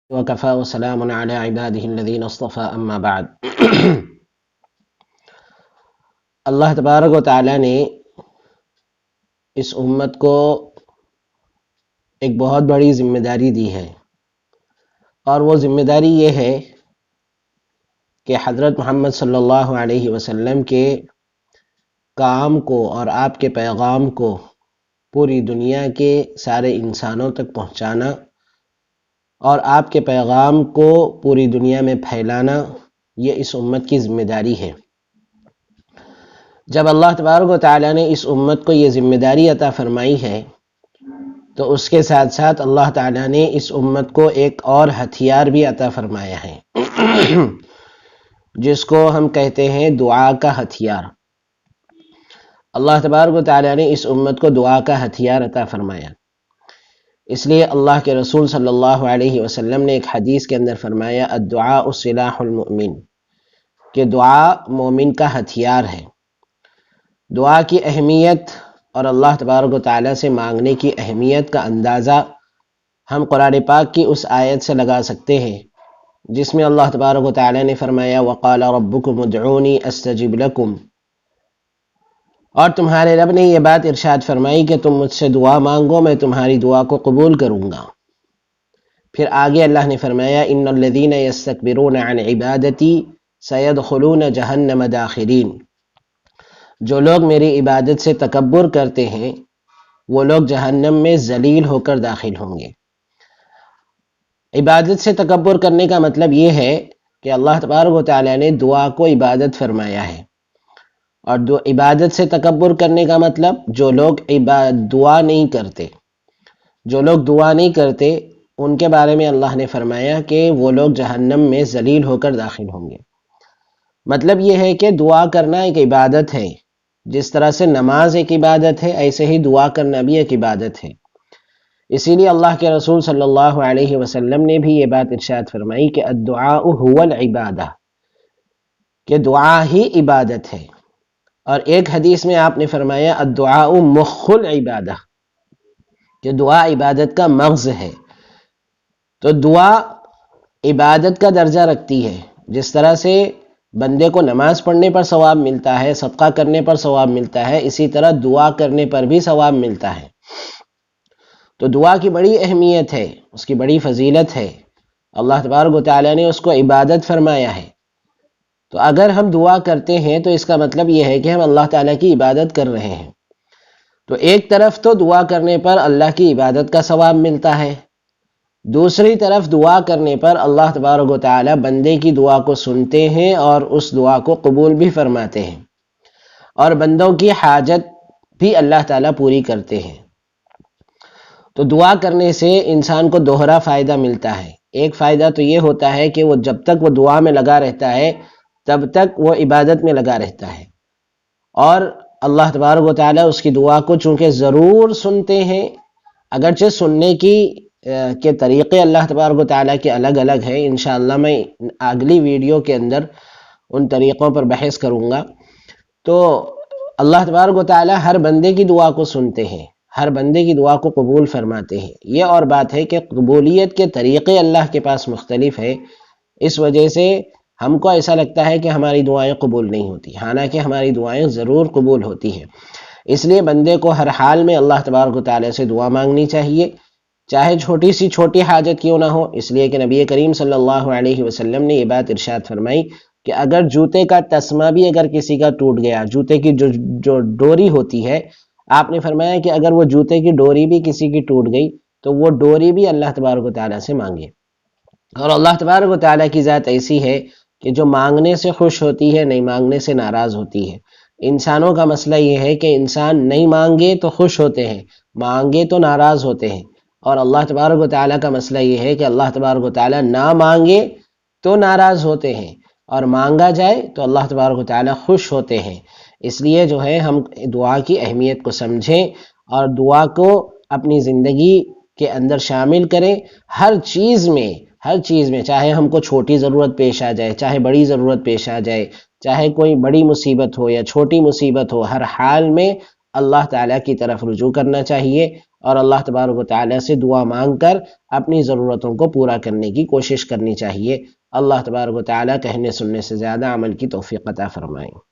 وکفا وسلام علی عباده الذین اصطفى اما بعد اللہ تبارک و تعالی نے اس امت کو ایک بہت بڑی ذمہ داری دی ہے، اور وہ ذمہ داری یہ ہے کہ حضرت محمد صلی اللہ علیہ وسلم کے کام کو اور آپ کے پیغام کو پوری دنیا کے سارے انسانوں تک پہنچانا اور آپ کے پیغام کو پوری دنیا میں پھیلانا، یہ اس امت کی ذمہ داری ہے۔ جب اللہ تبارک و تعالیٰ نے اس امت کو یہ ذمہ داری عطا فرمائی ہے تو اس کے ساتھ ساتھ اللہ تعالیٰ نے اس امت کو ایک اور ہتھیار بھی عطا فرمایا ہے جس کو ہم کہتے ہیں دعا کا ہتھیار۔ اللہ تبارک و تعالیٰ نے اس امت کو دعا کا ہتھیار عطا فرمایا، اس لیے اللہ کے رسول صلی اللہ علیہ وسلم نے ایک حدیث کے اندر فرمایا الدعاء سلاح المؤمن، کہ دعا مومن کا ہتھیار ہے۔ دعا کی اہمیت اور اللہ تبارک و تعالیٰ سے مانگنے کی اہمیت کا اندازہ ہم قرآن پاک کی اس آیت سے لگا سکتے ہیں جس میں اللہ تبارک و تعالیٰ نے فرمایا وَقَالَ رَبُّكُمُ ادْعُونِي أَسْتَجِبْ لَكُمْ، اور تمہارے رب نے یہ بات ارشاد فرمائی کہ تم مجھ سے دعا مانگو، میں تمہاری دعا کو قبول کروں گا۔ پھر آگے اللہ نے فرمایا ان الذین یستکبرون عن عبادتی سیدخلون جہنم داخرین، جو لوگ میری عبادت سے تکبر کرتے ہیں وہ لوگ جہنم میں ذلیل ہو کر داخل ہوں گے۔ عبادت سے تکبر کرنے کا مطلب یہ ہے کہ اللہ تبارک و تعالیٰ نے دعا کو عبادت فرمایا ہے، اور عبادت سے تکبر کرنے کا مطلب جو لوگ دعا نہیں کرتے، جو لوگ دعا نہیں کرتے ان کے بارے میں اللہ نے فرمایا کہ وہ لوگ جہنم میں ذلیل ہو کر داخل ہوں گے۔ مطلب یہ ہے کہ دعا کرنا ایک عبادت ہے، جس طرح سے نماز ایک عبادت ہے ایسے ہی دعا کرنا بھی ایک عبادت ہے۔ اسی لیے اللہ کے رسول صلی اللہ علیہ وسلم نے بھی یہ بات ارشاد فرمائی کہ الدعاء هو العبادہ، کہ دعا ہی عبادت ہے۔ اور ایک حدیث میں آپ نے فرمایا الدعاء مخ العبادہ، کہ دعا عبادت کا مغز ہے۔ تو دعا عبادت کا درجہ رکھتی ہے، جس طرح سے بندے کو نماز پڑھنے پر ثواب ملتا ہے، صدقہ کرنے پر ثواب ملتا ہے، اسی طرح دعا کرنے پر بھی ثواب ملتا ہے۔ تو دعا کی بڑی اہمیت ہے، اس کی بڑی فضیلت ہے، اللہ تبارک و تعالیٰ نے اس کو عبادت فرمایا ہے۔ تو اگر ہم دعا کرتے ہیں تو اس کا مطلب یہ ہے کہ ہم اللہ تعالیٰ کی عبادت کر رہے ہیں۔ تو ایک طرف تو دعا کرنے پر اللہ کی عبادت کا ثواب ملتا ہے، دوسری طرف دعا کرنے پر اللہ تبارک و تعالیٰ بندے کی دعا کو سنتے ہیں اور اس دعا کو قبول بھی فرماتے ہیں، اور بندوں کی حاجت بھی اللہ تعالیٰ پوری کرتے ہیں۔ تو دعا کرنے سے انسان کو دوہرا فائدہ ملتا ہے۔ ایک فائدہ تو یہ ہوتا ہے کہ وہ جب تک وہ دعا میں لگا رہتا ہے تب تک وہ عبادت میں لگا رہتا ہے، اور اللہ تبارک و تعالیٰ اس کی دعا کو چونکہ ضرور سنتے ہیں، اگرچہ سننے کے طریقے اللہ تبارک و تعالیٰ کے الگ الگ ہیں، انشاءاللہ میں اگلی ویڈیو کے اندر ان طریقوں پر بحث کروں گا۔ تو اللہ تبارک و تعالیٰ ہر بندے کی دعا کو سنتے ہیں، ہر بندے کی دعا کو قبول فرماتے ہیں۔ یہ اور بات ہے کہ قبولیت کے طریقے اللہ کے پاس مختلف ہے، اس وجہ سے ہم کو ایسا لگتا ہے کہ ہماری دعائیں قبول نہیں ہوتی، حالانکہ ہماری دعائیں ضرور قبول ہوتی ہیں۔ اس لیے بندے کو ہر حال میں اللہ تبارک و تعالیٰ سے دعا مانگنی چاہیے، چاہے چھوٹی سی چھوٹی حاجت کیوں نہ ہو، اس لیے کہ نبی کریم صلی اللہ علیہ وسلم نے یہ بات ارشاد فرمائی کہ اگر جوتے کا تسمہ بھی اگر کسی کا ٹوٹ گیا، جوتے کی جو ڈوری ہوتی ہے، آپ نے فرمایا کہ اگر وہ جوتے کی ڈوری بھی کسی کی ٹوٹ گئی تو وہ ڈوری بھی اللہ تبارک و تعالیٰ سے مانگے۔ اور اللہ تبارک و تعالیٰ کی ذات ایسی ہے کہ جو مانگنے سے خوش ہوتی ہے، نہیں مانگنے سے ناراض ہوتی ہے۔ انسانوں کا مسئلہ یہ ہے کہ انسان نہیں مانگے تو خوش ہوتے ہیں، مانگے تو ناراض ہوتے ہیں، اور اللہ تبارک و تعالیٰ کا مسئلہ یہ ہے کہ اللہ تبارک و تعالیٰ نہ مانگے تو ناراض ہوتے ہیں، اور مانگا جائے تو اللہ تبارک و تعالیٰ خوش ہوتے ہیں۔ اس لیے جو ہے ہم دعا کی اہمیت کو سمجھیں اور دعا کو اپنی زندگی کے اندر شامل کریں۔ ہر چیز میں چاہے ہم کو چھوٹی ضرورت پیش آ جائے، چاہے بڑی ضرورت پیش آ جائے، چاہے کوئی بڑی مصیبت ہو یا چھوٹی مصیبت ہو، ہر حال میں اللہ تعالیٰ کی طرف رجوع کرنا چاہیے اور اللہ تبارک و تعالیٰ سے دعا مانگ کر اپنی ضرورتوں کو پورا کرنے کی کوشش کرنی چاہیے۔ اللہ تبارک و تعالیٰ کہنے سننے سے زیادہ عمل کی توفیق عطا فرمائیں۔